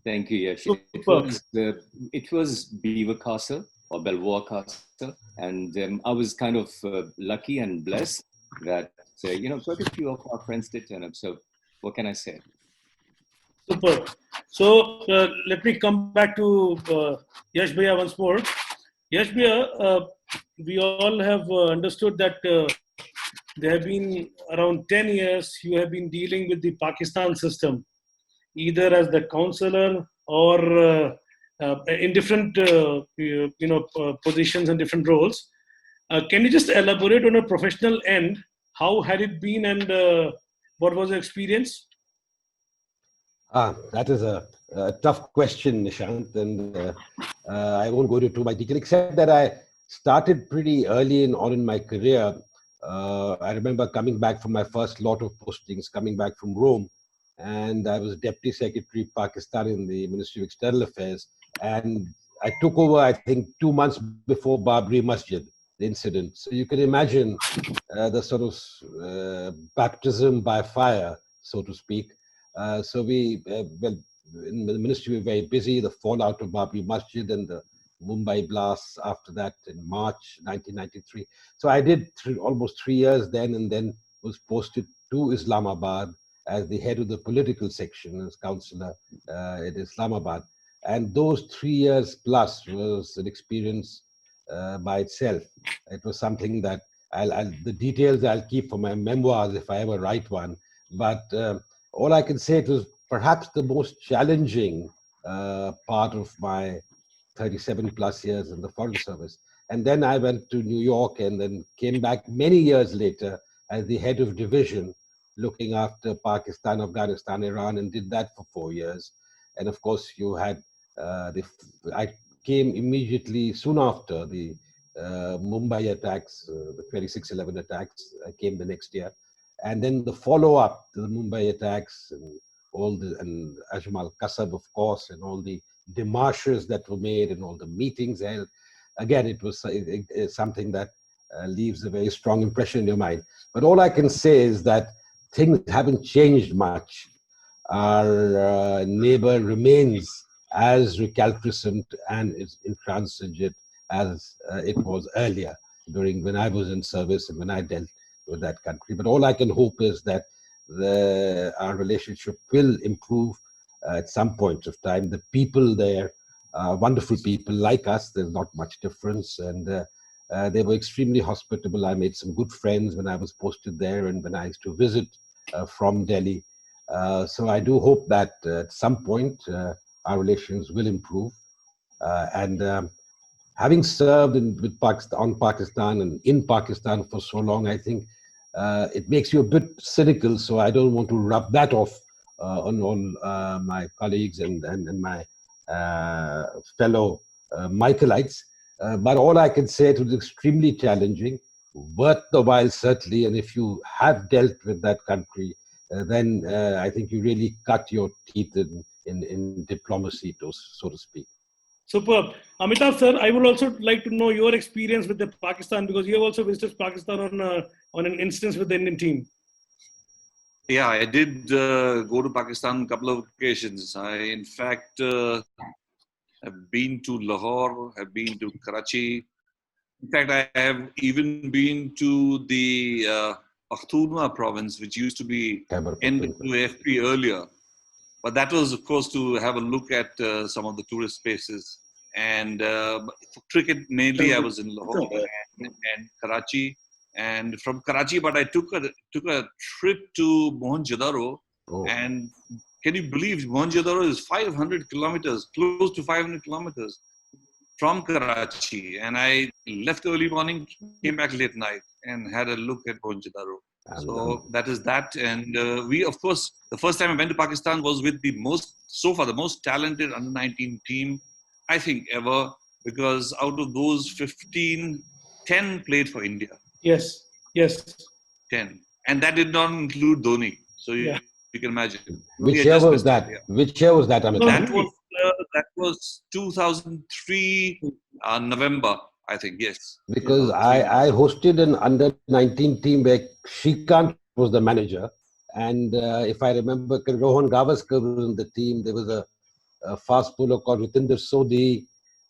Thank you, Yash. It was Beaver Castle or Belvoir Castle, and I was kind of lucky and blessed that quite a few of our friends did turn up. So what can I say? Super. So let me come back to Yash Bhaiya once more. Yash Bhaiya, we all have understood that there have been around 10 years you have been dealing with the Pakistan system, either as the counselor or in different positions and different roles. Can you just elaborate on a professional end? How had it been, and what was the experience? That is a tough question, Nishant, and I won't go into too much detail, except that I started pretty early on in my career. I remember coming back from my first lot of postings, coming back from Rome, and I was Deputy Secretary Pakistan in the Ministry of External Affairs, and I took over, I think, 2 months before Babri Masjid, the incident. So you can imagine the sort of baptism by fire, so to speak. So we, in the ministry, we were very busy. The fallout of Babri Masjid and the Mumbai blasts after that in March 1993. So I did almost 3 years then, and then was posted to Islamabad as the head of the political section as councillor in Islamabad. And those 3 years plus was an experience by itself. It was something that the details I'll keep for my memoirs if I ever write one. But all I can say, it was perhaps the most challenging part of my 37 plus years in the Foreign Service. And then I went to New York and then came back many years later as the head of division, looking after Pakistan, Afghanistan, Iran, and did that for 4 years. And of course, you had I came immediately soon after the Mumbai attacks, the 26/11 attacks came the next year. And then the follow-up to the Mumbai attacks and and Ajmal Kasab, of course, and all the demarches that were made and all the meetings held. Again, it was something that leaves a very strong impression in your mind. But all I can say is that things haven't changed much. Our neighbor remains as recalcitrant and as intransigent as it was earlier during when I was in service and when I dealt with that country. But all I can hope is that our relationship will improve at some point of time. The people there are wonderful people like us. There's not much difference, and they were extremely hospitable. I made some good friends when I was posted there and when I used to visit from Delhi. So I do hope that at some point our relations will improve. And having served with Pakistan and in Pakistan for so long, I think it makes you a bit cynical. So I don't want to rub that off on all my colleagues and my fellow Michaelites. But all I can say, it was extremely challenging, worth the while certainly. And if you have dealt with that country, then I think you really cut your teeth in diplomacy, so to speak. Superb. Amitabh sir, I would also like to know your experience with the Pakistan, because you have also visited Pakistan on an instance with the Indian team. Yeah, I did go to Pakistan a couple of occasions. I, in fact, have been to Lahore, have been to Karachi. In fact, I have even been to the Pakhtunkhwa province, which used to be NWFP earlier. But that was, of course, to have a look at some of the tourist spaces. And for cricket, mainly, I was in Lahore and Karachi. And from Karachi, but I took a trip to Mohenjo-daro. Oh. And can you believe Mohenjo-daro is 500 kilometers, close to 500 kilometers from Karachi. And I left early morning, came back late night, and had a look at Mohenjo-daro. So that is that. And we, of course, the first time I went to Pakistan was with the most talented under-19 team, I think, ever, because out of those 15, 10 played for India. Yes. 10. And that did not include Dhoni. So you can imagine. Which year was that? Which year was that, Amitabh? That was 2003, November, I think, yes. Because I hosted an under-19 team where Shrikant was the manager. And if I remember, Rohan Gavaskar was in the team. There was a fast bowler called Rutinder Sodhi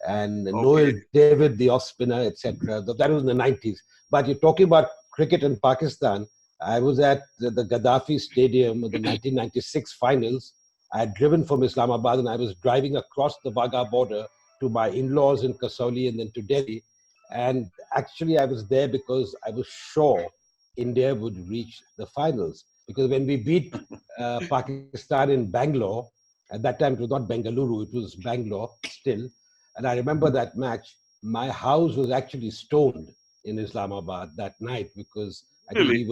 and Noel David, the off-spinner, etc. That was in the 90s. But you're talking about cricket in Pakistan. I was at the Gaddafi Stadium of the 1996 finals. I had driven from Islamabad and I was driving across the Wagah border to my in-laws in Kasauli and then to Delhi. And actually I was there because I was sure India would reach the finals. Because when we beat Pakistan in Bangalore, at that time it was not Bengaluru, it was Bangalore still. And I remember that match, my house was actually stoned in Islamabad that night because I think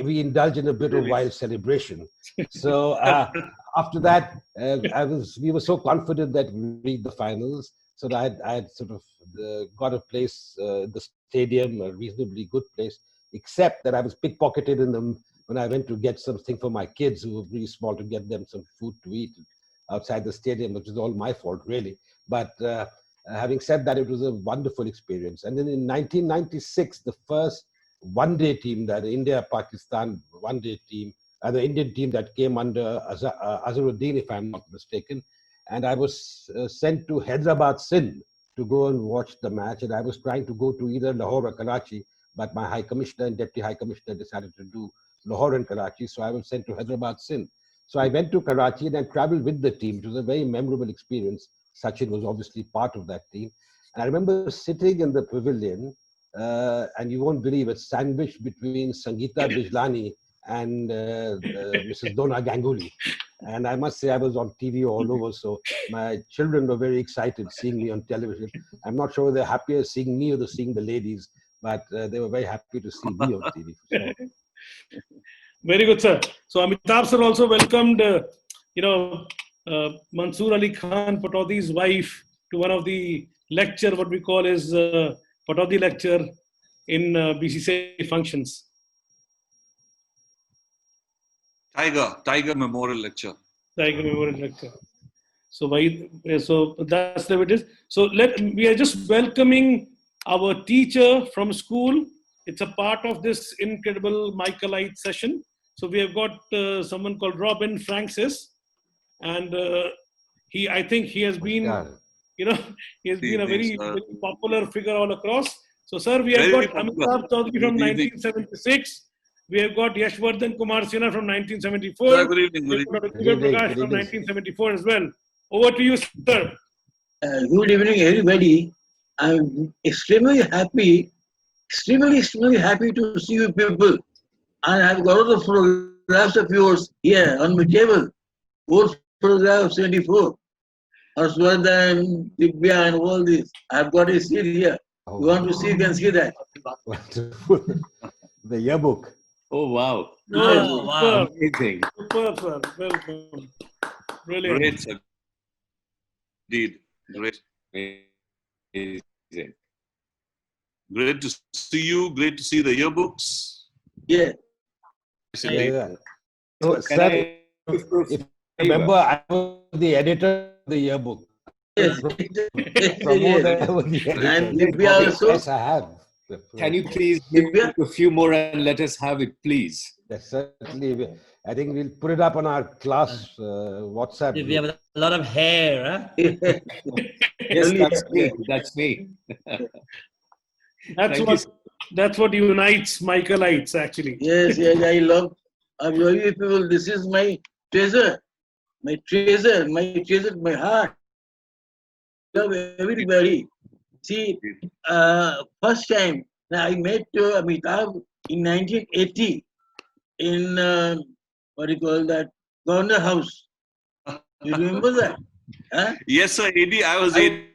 we indulged in a bit of wild celebration. So after that, we were so confident that we reached the finals. So that I had sort of got a place, the stadium, a reasonably good place, except that I was pickpocketed in them when I went to get something for my kids who were really small, to get them some food to eat outside the stadium, which is all my fault, really. But having said that, it was a wonderful experience. And then in 1996, the first one-day team, that India-Pakistan one-day team, the Indian team that came under Azharuddin, if I'm not mistaken, and I was sent to Hyderabad, Sindh, to go and watch the match. And I was trying to go to either Lahore or Karachi, but my High Commissioner and Deputy High Commissioner decided to do Lahore and Karachi, so I was sent to Hyderabad, Sindh. So I went to Karachi and I traveled with the team. It was a very memorable experience. Sachin was obviously part of that team. And I remember sitting in the pavilion, and you won't believe it, sandwiched between Sangeeta Bijlani and Mrs. Dona Ganguly. And I must say I was on TV all over, so my children were very excited seeing me on television. I'm not sure they're happier seeing me or seeing the ladies, but they were very happy to see me on TV. For sure. Very good, sir. So Amitabh sir also welcomed, Mansoor Ali Khan, Pataudi's wife, to one of the lecture, what we call is Pataudi lecture in BCCI functions. Tiger Memorial Lecture. Tiger Memorial Lecture. So that's the way it is. So we are just welcoming our teacher from school. It's a part of this incredible Michaelite session. So we have got someone called Robin Francis, and I think he has been, he has been a very, very popular figure all across. So, sir, we have got Amitabh Choudhary from 1976. We have got Yashvardhan Kumar Sinha from 1974. Sir, good evening. We have got Prakash from 1974 as well. Over to you, sir. Good evening, everybody. I'm extremely happy to see you people. And I've got all the photographs of yours here on my table. Both photographs 74. Yashvardhan, Divya, and all this. I've got a seat here. Oh, you want to see, you can see that. Wonderful. The yearbook. Oh, wow. Oh, wow. Amazing. Super, sir. Welcome. Brilliant. Great, sir. Indeed. Great. Amazing. Great to see you. Great to see the yearbooks. Yeah. Yes, indeed. So, sir, if you remember, I was the editor of the yearbook. Yes. And Divya also. Yes, I have. Can you please give a few more and let us have it, please? Yes, certainly. I think we'll put it up on our class WhatsApp. We have a lot of hair, huh? Yes, that's me. That's me. That's what unites Michaelites, actually. Yes, I love you people. This is my treasure. My treasure, my heart. Love everybody. See, first time I met Amitabh in 1980 in what do you call that, Governor House. You remember that? Huh? Yes, sir. 80. I was 80.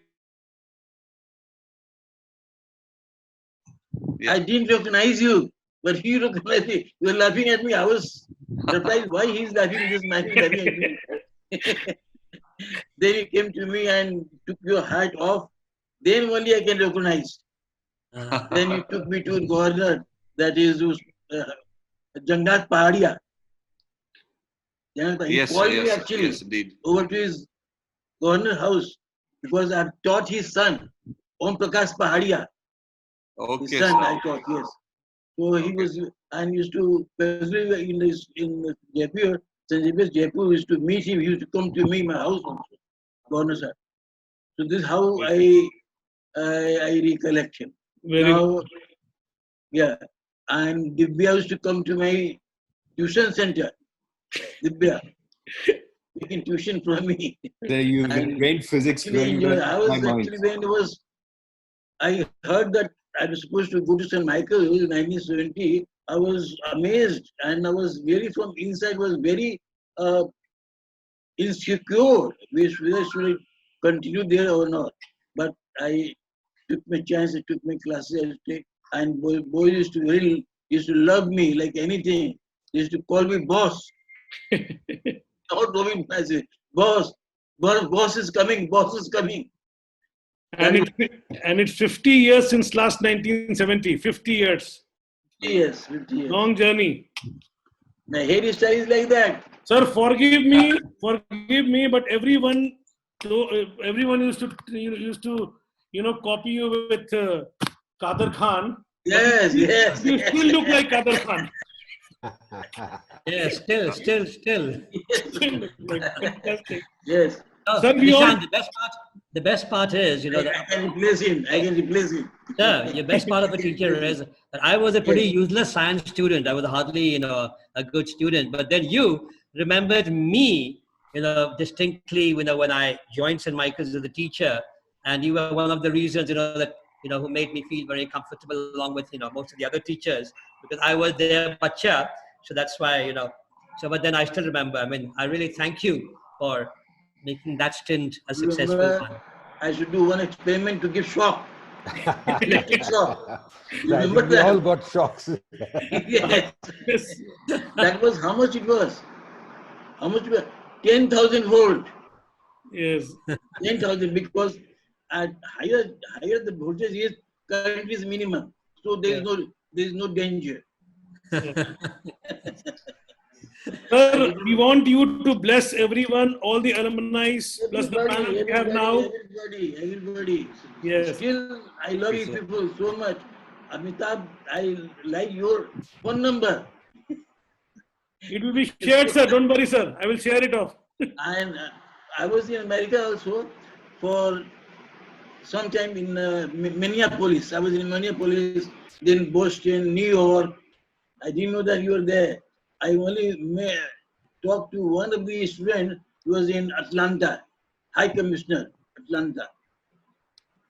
I didn't recognize you, but he recognized me. You were laughing at me. I was surprised why he's laughing. This man is laughing at me. Then you came to me and took your hat off. Then only I can recognize. Then you took me to governor, that is Jangat Pahadia. He called me actually over to his governor house because I've taught his son, Om Prakash Pahadia. Okay, his son, I taught, yes. So he was, and used to, especially in Jaipur, St. Jaipur used to meet him. He used to come to me, my house also, governor sir. So this is how I recollect him. Now, yeah, and Divya used to come to my tuition center. Divya, taking tuition from me. You trained physics very well. I was actually, I heard that I was supposed to go to St. Michael in 1970. I was amazed, and I was very, from inside, was very insecure whether I should continue there or not. But I took my chance, I took my classes, and boys used to love me like anything. They used to call me boss. Not Robin, I say, boss is coming, boss is coming. And it's 50 years since last 1970. 50 years. 50 years. 50 years. Long journey. My hairstyle is like that. Sir, forgive me, but everyone used to copy you with Kader Khan. Yes. You still look like Kader Khan. Yes, still. Fantastic. Yes. Sir, Nishant, the best part is, I can replace him. Sir, the best part of a teacher is that I was a pretty useless science student. I was hardly, a good student. But then you remembered me, distinctly, when I joined St. Michael's as a teacher, and you were one of the reasons, who made me feel very comfortable along with, most of the other teachers, because I was their bacha. So that's why, but then I still remember. I mean, I really thank you for making that stint a successful one. I should do one experiment to give shock. Electric shock. You Right, remember we that? all got shocks. Yes. That was how much it was? 10,000 volt. Yes. 10,000, because at higher the voltage is, current is minimum. So there is no danger. Sir, we want you to bless everyone, all the alumni, plus the panel we have now. Everybody. Yes. Still, I love you people so much. Amitabh, I like your phone number. It will be shared, sir. Don't worry, sir. I will share it off. And I was in America also for some time in Minneapolis. I was in Minneapolis, then Boston, New York. I didn't know that you were there. I only talked to one of the students who was in Atlanta, High Commissioner, Atlanta.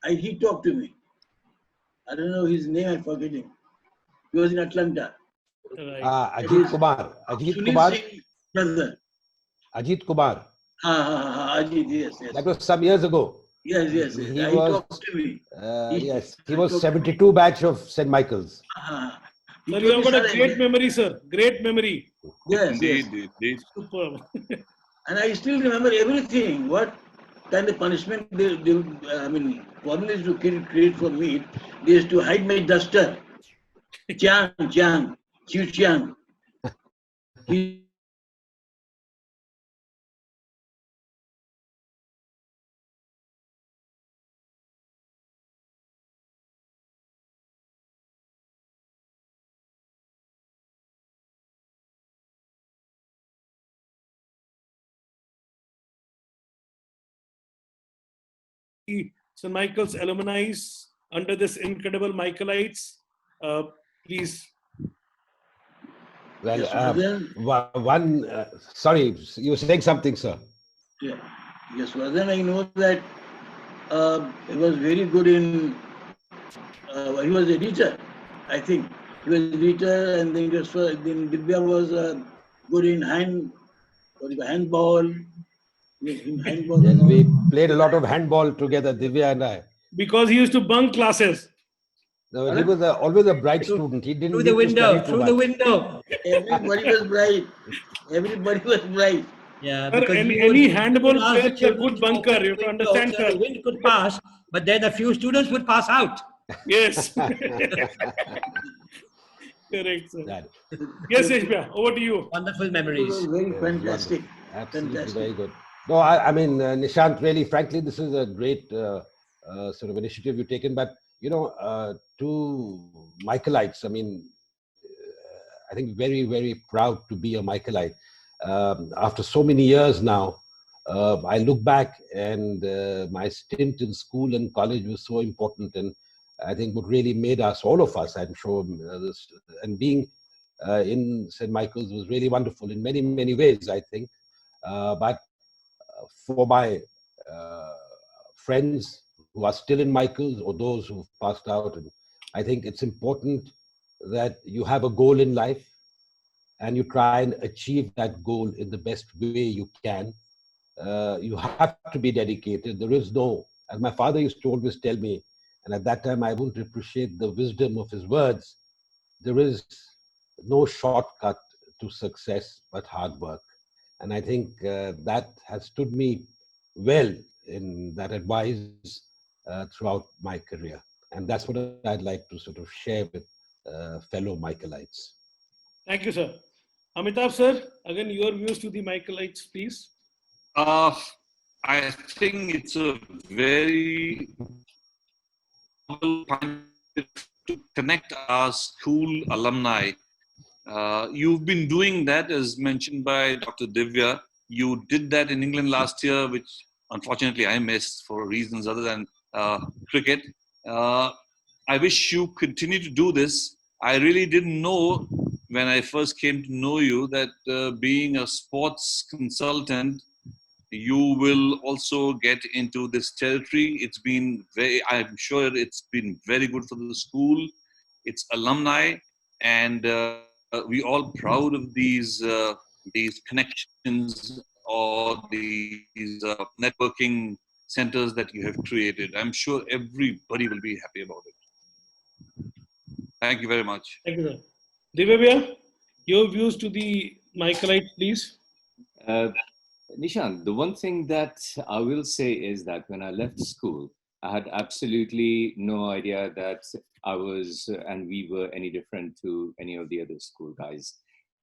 He talked to me. I don't know his name, I forget him. He was in Atlanta. Right. It Ajit is Kumar. Ajit Sunil Kumar. Singh brother. Ajit Kumar. Ajit, yes, yes. That was some years ago. Yes, yes, yes. He He was, talked to me. yes, he I was talked to me. 72 batch of St. Michael's. He Sir, told you have me, got a "Sir, great memory, sir. Great memory. yes, yes. Indeed. Superb. And I still remember everything. What kind of punishment I mean, probably is to create for me. They used to hide my duster. Chiang, Chiu Chiang. He St. Michael's alumni under this incredible Michaelites. Uh, Please. Well, Yashvardhan, sorry, you were saying something, sir. yeah, Yashvardhan, I know that he was very good in, he was a teacher, I think. He was a teacher, and then Divya was good in handball. In handball Yes, and all. we played a lot of handball together, Divya and I. Because he used to bunk classes. No, he was always a bright student. He didn't Through the need to study window, too through the much. window. Everybody was bright. Everybody was bright. Yeah, Sir, because any you would handball ask player the is a children good to bunker. open You have the to window understand, so the sir. wind could pass, but then a few students would pass out. Yes. Correct, sir. That, Yes, Yashvardhan, over to you. Wonderful It memories. was very yes, fantastic. wonderful. Absolutely Fantastic. very good. No, I mean, Nishant, really, frankly, this is a great sort of initiative you've taken. But, to Michaelites, I mean, I think very, very proud to be a Michaelite. After so many years now, I look back and my stint in school and college was so important, and I think what really made us, all of us, I'm sure, and being in St. Michael's was really wonderful in many, many ways, I think. But for my uh, friends who are still in Michael's or those who've passed out, and I think it's important that you have a goal in life and you try and achieve that goal in the best way you can. You have to be dedicated. There is no, as my father used to always tell me, and at that time I wouldn't appreciate the wisdom of his words, there is no shortcut to success but hard work. And I think that has stood me well in that advice throughout my career. And that's what I'd like to sort of share with fellow Michaelites. Thank you, sir. Amitabh, sir, again, your views to the Michaelites, please. Uh, I think it's a very novel time to connect our school alumni. You've been doing that, as mentioned by Dr. Divya. You did that in England last year, which unfortunately I missed for reasons other than cricket. I wish you continue to do this. I really didn't know when I first came to know you that being a sports consultant, you will also get into this territory. It's been I'm sure it's been very good for the school, its alumni, and we all proud of these connections or these networking centers that you have created. I'm sure everybody will be happy about it. Thank you very much. Thank you, sir. Divya, your views to the Michaelites, please. Uh, Nishant, the one thing that I will say is that when I left school, I had absolutely no idea that I was and we were any different to any of the other school guys.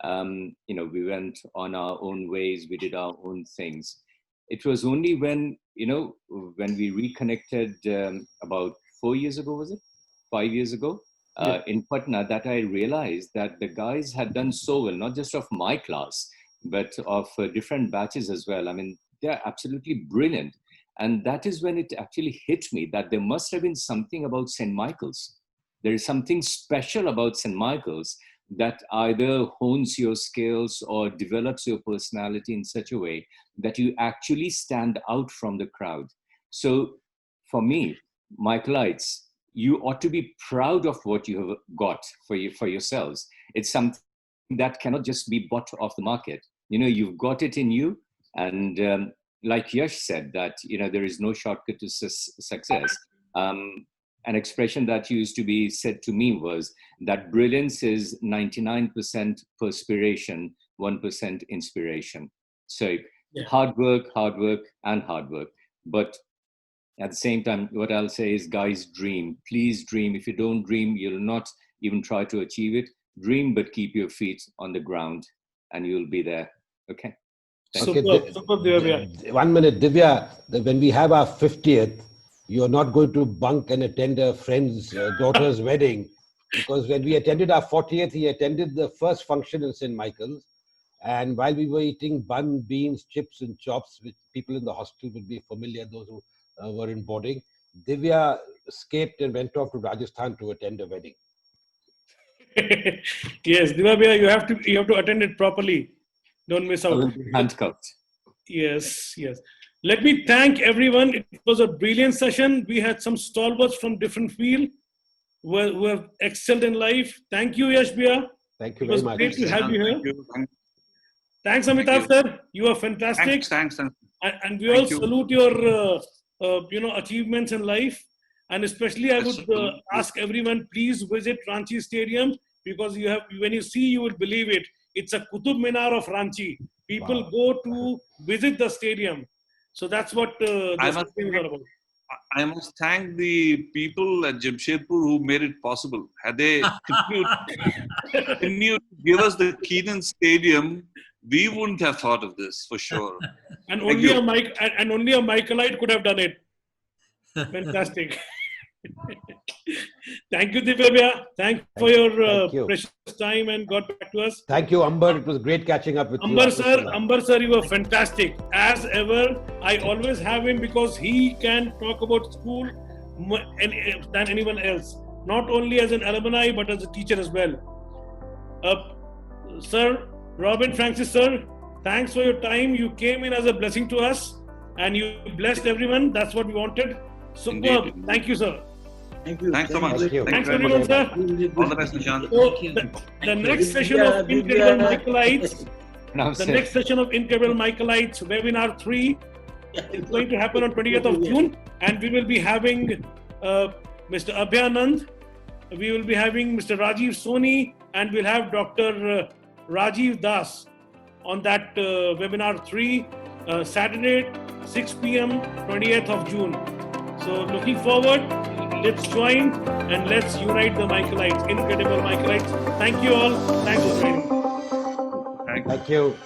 We went on our own ways, we did our own things. It was only when we reconnected about 4 years ago, was it? 5 years ago, in Patna that I realized that the guys had done so well, not just of my class, but of different batches as well. I mean, they're absolutely brilliant. And that is when it actually hit me that there must have been something about St. Michael's. There is something special about St. Michael's that either hones your skills or develops your personality in such a way that you actually stand out from the crowd. So for me, Michaelites, you ought to be proud of what you have got for yourselves. It's something that cannot just be bought off the market. You know, you've got it in you. And like Yash said, that, you know, there is no shortcut to success. An expression that used to be said to me was that brilliance is 99% perspiration, 1% inspiration. So hard work, and hard work. But at the same time, what I'll say is, guys, dream. Please dream. If you don't dream, you'll not even try to achieve it. Dream, but keep your feet on the ground and you'll be there. Okay? Okay, Super, Divya. 1 minute, Divya. When we have our 50th, you're not going to bunk and attend a friend's daughter's wedding, because when we attended our 40th, he attended the first function in St. Michael's. And while we were eating bun, beans, chips and chops, which people in the hostel would be familiar, those who were in boarding, Divya escaped and went off to Rajasthan to attend a wedding. Yes, Divya, you have to attend it properly. Don't miss out. I will be handcuffed. Yes. Let me thank everyone. It was a brilliant session. We had some stalwarts from different fields who have excelled in life. Thank you, Yashvardhan. Thank you very much. It was great to have you here. Thank you. Thanks, Amitabh, sir. You are fantastic. Thanks. And we all salute your achievements in life. And especially, I would ask everyone, please visit Ranchi Stadium, because when you see, you will believe it. It's a Qutub Minar of Ranchi. People go to visit the stadium. So that's what this thing is all about. I must thank the people at Jamshedpur who made it possible. Had they continued to give us the Keenan Stadium, we wouldn't have thought of this for sure. And only a Michaelite could have done it. Fantastic. Thank you, Divya. Thank you for your precious time and got back to us. Thank you, Amber. It was great catching up with you. Amber sir, you were fantastic. As ever, I always have him because he can talk about school than anyone else. Not only as an alumni, but as a teacher as well. Sir, Robin Francis sir, thanks for your time. You came in as a blessing to us and you blessed everyone. That's what we wanted. Superb. Indeed. Thank you, sir. Thank you. Thanks so much. Thank you. Thanks everyone, sir. All the best, Nishant. So the next session of Incredible Michaelites, next session of Incredible Michaelites, webinar 3, is going to happen on 20th of June, and we will be having Mr. Abhyanand, we will be having Mr. Rajiv Soni, and we'll have Dr. Rajiv Das on that webinar 3, Saturday, 6 p.m., 20th of June. So looking forward, let's join and let's unite the Michaelites, Incredible Michaelites. Thank you all. Thanks for joining. Thank you.